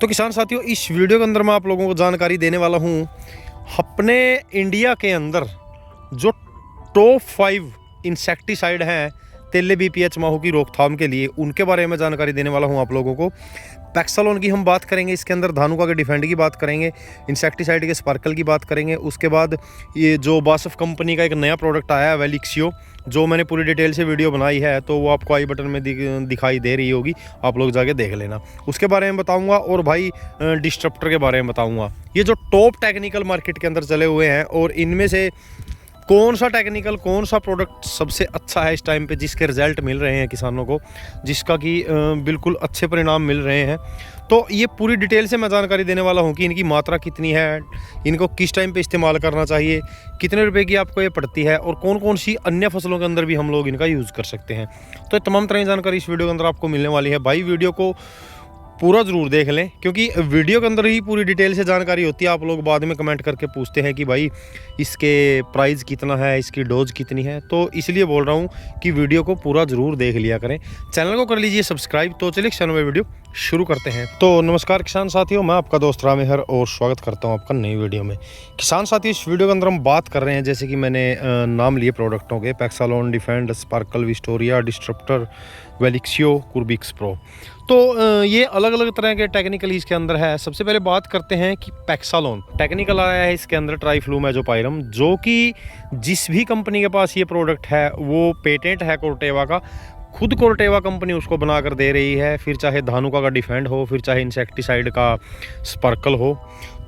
तो किसान साथियों, इस वीडियो के अंदर मैं आप लोगों को जानकारी देने वाला हूँ अपने इंडिया के अंदर जो टॉप 5 इंसेक्टिसाइड हैं तेले बीपीएच माहू की रोकथाम के लिए, उनके बारे में जानकारी देने वाला हूं आप लोगों को। पैक्सालोन की हम बात करेंगे, इसके अंदर धानुका के डिफेंड की बात करेंगे, इंसेक्टिसाइड के स्पार्कल की बात करेंगे। उसके बाद ये जो बासफ कंपनी का एक नया प्रोडक्ट आया है वेलिक्सियो, जो मैंने पूरी डिटेल से वीडियो बनाई है, तो वो आपको आई बटन में दिखाई दे रही होगी, आप लोग जाके देख लेना। उसके बारे में बताऊंगा और भाई डिस्ट्रप्टर के बारे में बताऊंगा। ये जो टॉप टेक्निकल मार्केट के अंदर चले हुए हैं और इनमें से कौन सा टेक्निकल, कौन सा प्रोडक्ट सबसे अच्छा है इस टाइम पे, जिसके रिजल्ट मिल रहे हैं किसानों को, जिसका कि बिल्कुल अच्छे परिणाम मिल रहे हैं। तो ये पूरी डिटेल से मैं जानकारी देने वाला हूँ कि इनकी मात्रा कितनी है, इनको किस टाइम पे इस्तेमाल करना चाहिए, कितने रुपए की आपको ये पड़ती है और कौन कौन सी अन्य फसलों के अंदर भी हम लोग इनका यूज़ कर सकते हैं। तो तमाम तरह की जानकारी इस वीडियो के अंदर आपको मिलने वाली है। भाई वीडियो को पूरा ज़रूर देख लें, क्योंकि वीडियो के अंदर ही पूरी डिटेल से जानकारी होती है। आप लोग बाद में कमेंट करके पूछते हैं कि भाई इसके प्राइस कितना है, इसकी डोज कितनी है, तो इसलिए बोल रहा हूँ कि वीडियो को पूरा ज़रूर देख लिया करें। चैनल को कर लीजिए सब्सक्राइब। तो चलिए किसान में वीडियो शुरू करते हैं। तो नमस्कार किसान साथियों, मैं आपका दोस्त रामेहर और स्वागत करता हूँ आपका नई वीडियो में। किसान साथियों, इस वीडियो के अंदर हम बात कर रहे हैं, जैसे कि मैंने नाम लिए प्रोडक्टों के, पैक्सालोन, डिफेंड, स्पार्कल, विस्टोरिया, डिस्ट्रप्टर, वेलिक्सियो, कुर्बिक्स प्रो। तो ये अलग अलग तरह के टेक्निकल इसके अंदर है। सबसे पहले बात करते हैं कि पैक्सालोन टेक्निकल आया है इसके अंदर ट्राइफ्लूमेजोपाइरम, जो कि जिस भी कंपनी के पास ये प्रोडक्ट है वो पेटेंट है कोर्टेवा का, खुद कोर्टेवा कंपनी उसको बनाकर दे रही है। फिर चाहे धानुका का डिफेंड हो, फिर चाहे इंसेक्टिसाइड का स्पार्कल हो।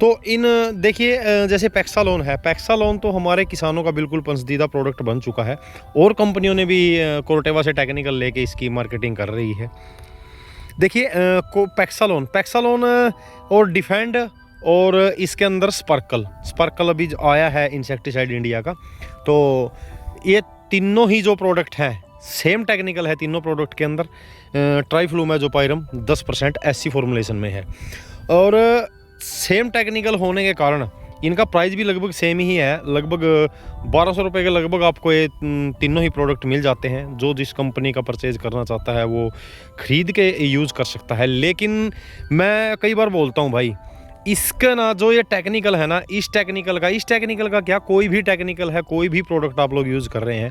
तो इन देखिए, जैसे पैक्सालोन है, पैक्सालोन तो हमारे किसानों का बिल्कुल पसंदीदा प्रोडक्ट बन चुका है और कंपनियों ने भी कोर्टेवा से टेक्निकल लेके इसकी मार्केटिंग कर रही है। देखिए पैक्सालोन और डिफेंड और इसके अंदर स्पार्कल अभी आया है इंसेक्टिसाइड इंडिया का। तो ये तीनों ही जो प्रोडक्ट हैं सेम टेक्निकल है तीनों प्रोडक्ट के अंदर। ट्राइफ्लूमेजोपाइरम 10% SC फॉर्मुलेशन में है और सेम टेक्निकल होने के कारण इनका प्राइस भी लगभग सेम ही है। लगभग 1200 रुपये के लगभग आपको ये तीनों ही प्रोडक्ट मिल जाते हैं। जो जिस कंपनी का परचेज करना चाहता है वो ख़रीद के यूज़ कर सकता है। लेकिन मैं कई बार बोलता हूँ भाई, इसका ना जो ये टेक्निकल है ना, इस टेक्निकल का क्या, कोई भी टेक्निकल है, कोई भी प्रोडक्ट आप लोग यूज़ कर रहे हैं,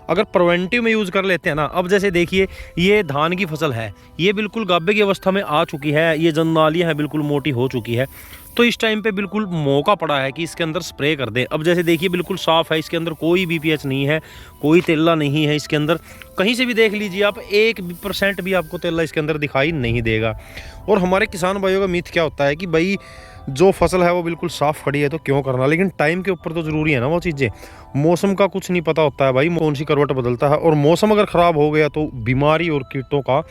अगर प्रिवेंटिव में यूज़ कर लेते हैं ना। अब जैसे देखिए, ये धान की फसल है, ये बिल्कुल गाभे की अवस्था में आ चुकी है, ये जननालियाँ हैं बिल्कुल मोटी हो चुकी है। तो इस टाइम पे बिल्कुल मौका पड़ा है कि इसके अंदर स्प्रे कर दें। अब जैसे देखिए बिल्कुल साफ़ है, इसके अंदर कोई बीपीएच नहीं है, कोई तेला नहीं है इसके अंदर। कहीं से भी देख लीजिए आप, 1% भी आपको तेला इसके अंदर दिखाई नहीं देगा। और हमारे किसान भाइयों का मिथ क्या होता है कि भाई जो फसल है वो बिल्कुल साफ़ खड़ी है तो क्यों करना, लेकिन टाइम के ऊपर तो ज़रूरी है ना वो चीज़ें। मौसम का कुछ नहीं पता होता है भाई, कौन सी करवट बदलता है, और मौसम अगर ख़राब हो गया तो बीमारी और कीटों का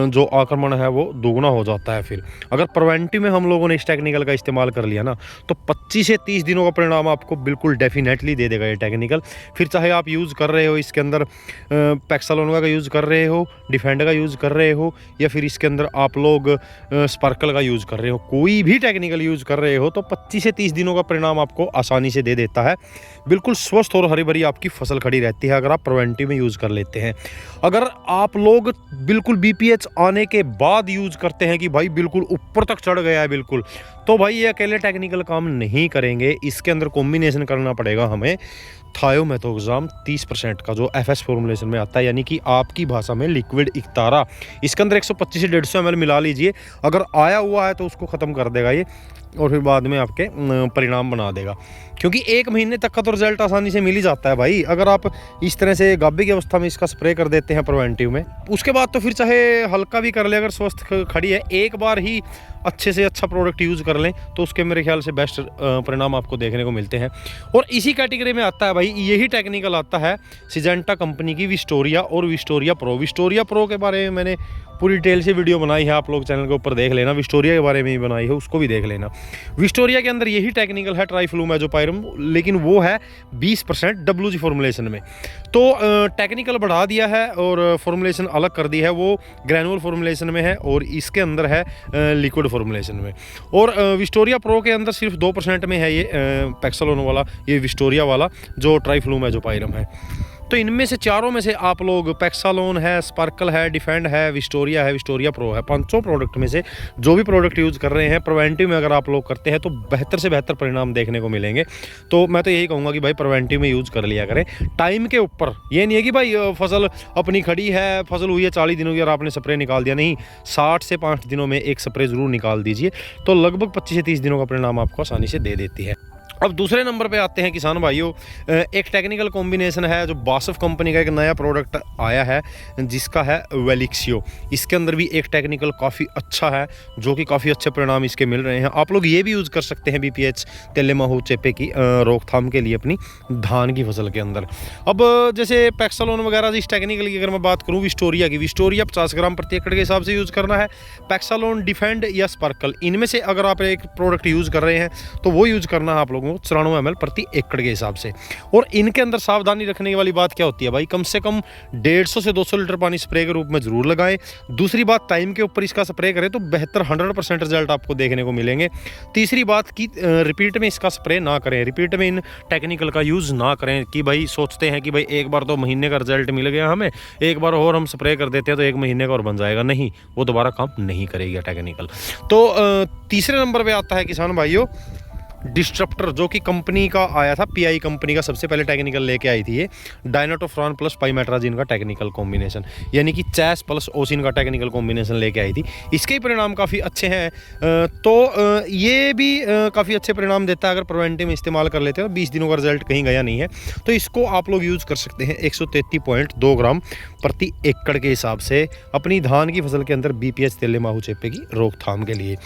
जो आक्रमण है वो दोगुना हो जाता है। फिर अगर प्रिवेंटिव में हम लोगों ने इस टेक्निकल का इस्तेमाल कर लिया ना, तो 25 से 30 दिनों का परिणाम आपको बिल्कुल डेफिनेटली दे देगा ये टेक्निकल। फिर चाहे आप यूज़ कर रहे हो इसके अंदर पैक्सालोन का यूज़ कर रहे हो, डिफेंड का यूज़ कर रहे हो, या फिर इसके अंदर आप लोग स्पार्कल का यूज़ कर रहे हो, कोई भी टेक्निकल यूज़ कर रहे हो, तो 25 से 30 दिनों का परिणाम आपको आसानी से दे देता है। बिल्कुल स्वस्थ और हरी भरी आपकी फसल खड़ी रहती है अगर आप प्रिवेंटिव में यूज़ कर लेते हैं। अगर आप लोग बिल्कुल बीपीएच आने के बाद यूज़ करते हैं कि भाई बिल्कुल ऊपर तक चढ़ गया है बिल्कुल, तो भाई ये अकेले टेक्निकल काम नहीं करेंगे। इसके अंदर कॉम्बिनेशन करना पड़ेगा हमें थायोमेथोक्साम 30% का, जो FS फॉर्मुलेशन में आता है, यानी कि आपकी भाषा में लिक्विड इक्तारा। इसके अंदर 125 से 150 ml मिला लीजिए। अगर आया हुआ है तो उसको ख़त्म कर देगा ये, और फिर बाद में आपके परिणाम बना देगा। क्योंकि 1 महीने तक का तो रिजल्ट आसानी से मिल ही जाता है भाई, अगर आप इस तरह से गाभे की अवस्था में इसका स्प्रे कर देते हैं प्रिवेंटिव में। उसके बाद तो फिर चाहे हल्का भी कर ले, अगर स्वस्थ खड़ी है, एक बार ही अच्छे से अच्छा प्रोडक्ट यूज़ कर लें तो उसके मेरे ख्याल से बेस्ट परिणाम आपको देखने को मिलते हैं। और इसी कैटेगरी में आता है भाई, यही टेक्निकल आता है सिजेंटा कंपनी की विस्टोरिया और विस्टोरिया प्रो के बारे में मैंने पूरी डिटेल से वीडियो बनाई है, आप लोग चैनल के ऊपर देख लेना। विस्टोरिया के बारे में ही बनाई है, उसको भी देख लेना। विस्टोरिया के अंदर यही टेक्निकल है ट्राइफ्लूमेजोपाइरम, लेकिन वो है 20% WG फॉर्मुलेशन में। तो टेक्निकल बढ़ा दिया है और फॉर्मुलेशन अलग कर दी है, वो ग्रैनुअल फॉर्मुलेशन में है और इसके अंदर है लिक्विड फॉर्मुलेशन में। और विस्टोरिया प्रो के अंदर सिर्फ 2% में है ये पैक्सालोन वाला, ये विस्टोरिया वाला जो ट्राइफ्लूमेजोपाइरम है। तो इनमें से चारों में से आप लोग पैक्सालोन है, स्पार्कल है, डिफेंड है, विस्टोरिया प्रो है, 500 प्रोडक्ट में से जो भी प्रोडक्ट यूज़ कर रहे हैं प्रिवेंटिव में अगर आप लोग करते हैं तो बेहतर से बेहतर परिणाम देखने को मिलेंगे। तो मैं तो यही कहूँगा कि भाई प्रिवेंटिव में यूज़ कर लिया करें टाइम के ऊपर। ये नहीं है कि भाई फसल अपनी खड़ी है, फसल हुई है 40 दिनों की और आपने स्प्रे निकाल दिया, नहीं, 60 से 5 दिनों में एक स्प्रे ज़रूर निकाल दीजिए, तो लगभग 25 से 30 दिनों का परिणाम आपको आसानी से दे देती है। अब दूसरे नंबर पे आते हैं किसान भाइयों, एक टेक्निकल कॉम्बिनेशन है जो बासफ कंपनी का एक नया प्रोडक्ट आया है जिसका है वेलिक्सियो। इसके अंदर भी एक टेक्निकल काफ़ी अच्छा है जो कि काफ़ी अच्छे परिणाम इसके मिल रहे हैं। आप लोग ये भी यूज़ कर सकते हैं BPH तेले माहू चेपे की रोकथाम के लिए अपनी धान की फसल के अंदर। अब जैसे पैक्सालोन वगैरह इस टेक्निकल की अगर मैं बात करूँ, विस्टोरिया 50 ग्राम प्रति एकड़ के हिसाब से यूज़ करना है। पैक्सालोन, डिफेंड या स्पार्कल, इनमें से अगर आप एक प्रोडक्ट यूज़ कर रहे हैं तो वो यूज़ करना है आप लोगों 94 ml प्रति एकड़ के हिसाब से। और इनके अंदर सावधानी रखने वाली बात क्या होती है भाई, कम से कम 150 से 200 लीटर पानी स्प्रे के रूप में जरूर लगाएं। दूसरी बात, टाइम के ऊपर इसका स्प्रे करें तो बेहतर 100% रिजल्ट आपको देखने को मिलेंगे। तीसरी बात कि रिपीट में इसका स्प्रे ना करें, रिपीट में इन टेक्निकल का यूज़ ना करें कि भाई सोचते हैं कि भाई एक बार तो महीने का रिजल्ट मिल गया हमें, एक बार और हम स्प्रे कर देते हैं तो 1 महीने का और बन जाएगा, नहीं, वो दोबारा काम नहीं करेगा टेक्निकल। तो तीसरे नंबर पर आता है किसान भाइयों डिस्ट्रप्टर, जो कि कंपनी का आया था, PI कंपनी का सबसे पहले टेक्निकल लेके आई थी ये, डायनाटोफ्रान प्लस पाइमेट्राजिन का टेक्निकल कॉम्बिनेशन, यानी कि चैस प्लस ओसिन का टेक्निकल कॉम्बिनेशन लेके आई थी। इसके परिणाम काफ़ी अच्छे हैं। तो ये भी काफ़ी अच्छे परिणाम देता है अगर प्रिवेंटिव में इस्तेमाल कर लेते हैं तो 20 दिनों का रिजल्ट कहीं गया नहीं है। तो इसको आप लोग यूज़ कर सकते हैं 133.2 ग्राम प्रति एकड़ के हिसाब से अपनी धान की फसल के अंदर BPH तेले माहू चेपे की रोकथाम के लिए।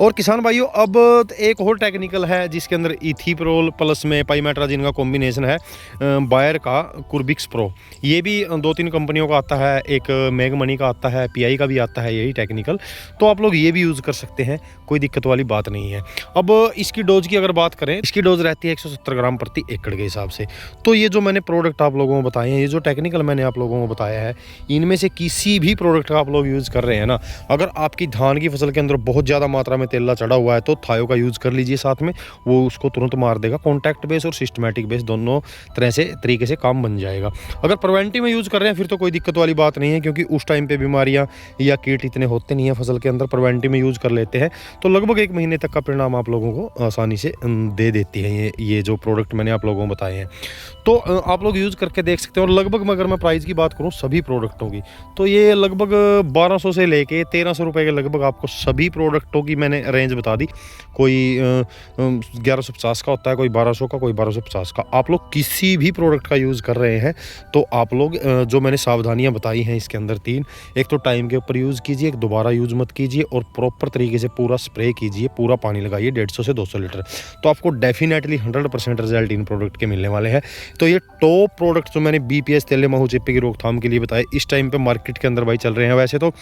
और किसान भाइयों अब एक और टेक्निकल है जिसके अंदर इथीप्रोल प्लस में पाइमेट्राजिन का कॉम्बिनेशन है, बायर का कुर्बिक्स प्रो। ये भी 2-3 कंपनियों का आता है, एक मेगमनी का आता है, PI का भी आता है यही टेक्निकल। तो आप लोग ये भी यूज़ कर सकते हैं, कोई दिक्कत वाली बात नहीं है। अब इसकी डोज की अगर बात करें, इसकी डोज रहती है 170 ग्राम प्रति एकड़ के हिसाब से। तो ये जो मैंने प्रोडक्ट आप लोगों को बताए हैं, ये जो टेक्निकल मैंने आप लोगों को बताया है, इनमें से किसी भी प्रोडक्ट का आप लोग यूज़ कर रहे हैं ना, अगर आपकी धान की फसल के अंदर बहुत ज़्यादा मात्रा में तेला चढ़ा हुआ है तो थायो का यूज़ कर लीजिए साथ में, वो उसको तुरंत मार देगा। कॉन्टैक्ट बेस और सिस्टमैटिक बेस दोनों तरीके से काम बन जाएगा। अगर प्रिवेंटिव में यूज़ कर रहे हैं फिर तो कोई दिक्कत वाली बात नहीं है, क्योंकि उस टाइम पे बीमारियां या कीट इतने होते नहीं है फसल के अंदर। प्रिवेंटिव में यूज़ कर लेते हैं तो लगभग 1 महीने तक का परिणाम आप लोगों को आसानी से दे देती है ये जो प्रोडक्ट मैंने आप लोगों को बताए हैं। तो आप लोग यूज़ करके देख सकते हैं। और लगभग अगर मैं प्राइस की बात करूँ सभी प्रोडक्टों की, तो ये लगभग 1200 से लेके 1300 रुपये के लगभग आपको सभी प्रोडक्टों की मैंने रेंज बता दी। कोई 1150 का होता है, कोई 1200 का, कोई 1250 का। आप लोग किसी भी प्रोडक्ट का यूज़ कर रहे हैं तो आप लोग जो मैंने सावधानियां बताई हैं इसके अंदर 3, एक तो टाइम के ऊपर यूज़ कीजिए, एक दोबारा यूज़ मत कीजिए, और प्रॉपर तरीके से पूरा स्प्रे कीजिए, पूरा पानी लगाइए 150 से 200 लीटर। तो आपको डेफिनेटली 100% रिजल्ट इन प्रोडक्ट के मिलने वाले हैं। तो ये टॉप प्रोडक्ट जो मैंने BPH तेले माहू चेपे की रोकथाम के लिए बताए, इस टाइम पे मार्केट के अंदर भाई चल रहे हैं। वैसे तो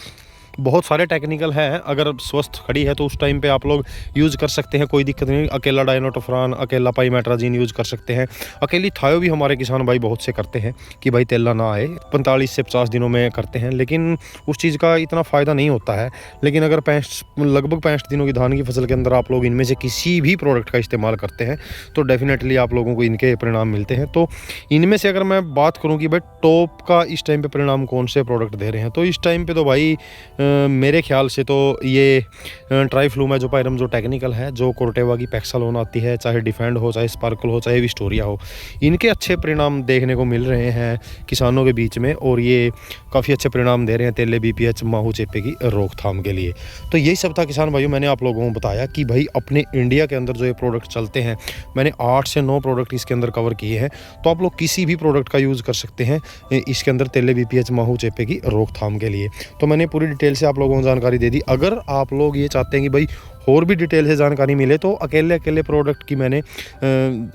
बहुत सारे टेक्निकल हैं, अगर स्वस्थ खड़ी है तो उस टाइम पे आप लोग यूज़ कर सकते हैं, कोई दिक्कत नहीं। अकेला डायनाटोफ्रान, अकेला पाइमेट्राजिन यूज़ कर सकते हैं। अकेली थायो भी हमारे किसान भाई बहुत से करते हैं कि भाई तेला ना आए, 45 से 50 दिनों में करते हैं, लेकिन उस चीज़ का इतना फ़ायदा नहीं होता है। लेकिन अगर लगभग 65 दिनों की धान की फसल के अंदर आप लोग इनमें से किसी भी प्रोडक्ट का इस्तेमाल करते हैं तो डेफिनेटली आप लोगों को इनके परिणाम मिलते हैं। तो इनमें से अगर मैं बात करूँ कि भाई टॉप का इस टाइम पर परिणाम कौन से प्रोडक्ट दे रहे हैं, तो इस टाइम पर तो भाई मेरे ख्याल से तो ये ट्राइफ्लूमेजोपाइरम जो टेक्निकल है, जो कोर्टेवा की पैक्सालोन आती है, चाहे डिफेंड हो, चाहे स्पार्कल हो, चाहे विस्टोरिया हो, इनके अच्छे परिणाम देखने को मिल रहे हैं किसानों के बीच में, और ये काफ़ी अच्छे परिणाम दे रहे हैं तेले BPH माहू चेपे की रोकथाम के लिए। तो यही सब था किसान भाइयों, मैंने आप लोगों को बताया कि भाई अपने इंडिया के अंदर जो ये प्रोडक्ट चलते हैं, मैंने 8 से 9 प्रोडक्ट इसके अंदर कवर किए हैं। तो आप लोग किसी भी प्रोडक्ट का यूज़ कर सकते हैं इसके अंदर तेले BPH माहू चेपे की रोकथाम के लिए। तो मैंने पूरी डिटेल से आप लोगों को जानकारी दे दी। अगर आप लोग ये चाहते हैं कि भाई और भी डिटेल से जानकारी मिले तो अकेले प्रोडक्ट की मैंने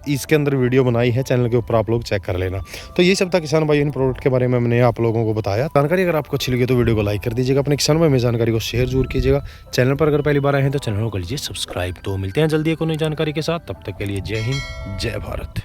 इसके अंदर वीडियो बनाई है, चैनल के ऊपर आप लोग चेक कर लेना। तो ये सब था किसान भाई इन प्रोडक्ट के बारे में मैंने आप लोगों को बताया। जानकारी अगर आपको अच्छी लगी तो वीडियो को लाइक कर दीजिएगा, अपने किसान भाई में जानकारी को शेयर जरूर कीजिएगा। चैनल पर अगर पहली बार आए हैं तो चैनल को कर लीजिए सब्सक्राइब। तो मिलते हैं जल्दी एक नई जानकारी के साथ, तब तक के लिए जय हिंद, जय भारत।